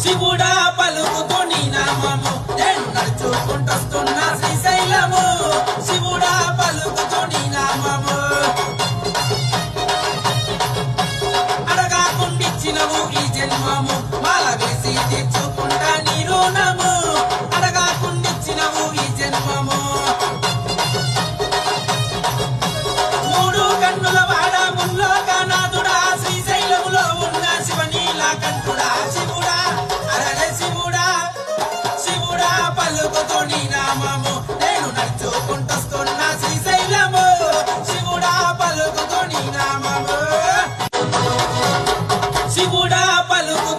శివుడా పలుకుతో నీ నామము నేను నడుచుకుంటొస్తున్నా శ్రీశైలము శివుడా పలుకుతో నీ నామము అడగాకుండిచ్చినవు ఈ జన్మము మాల వేసి తీర్చుకుంటా నీ రుణము అడగాకుండిచ్చినవు ఈ జన్మము మూడు కన్నుల వాడ ముల్లోకనాథుడా శ్రీశైలములో ఉన్న శివనీలా కంఠుడా శివుడా అరరే శివుడా శివుడా పలుకుతో నీ నామము నేను నడుచుకుంటొస్తున్నా శ్రీశైలము శివుడా పలుకుతో నీ నామము శివుడా పలుకు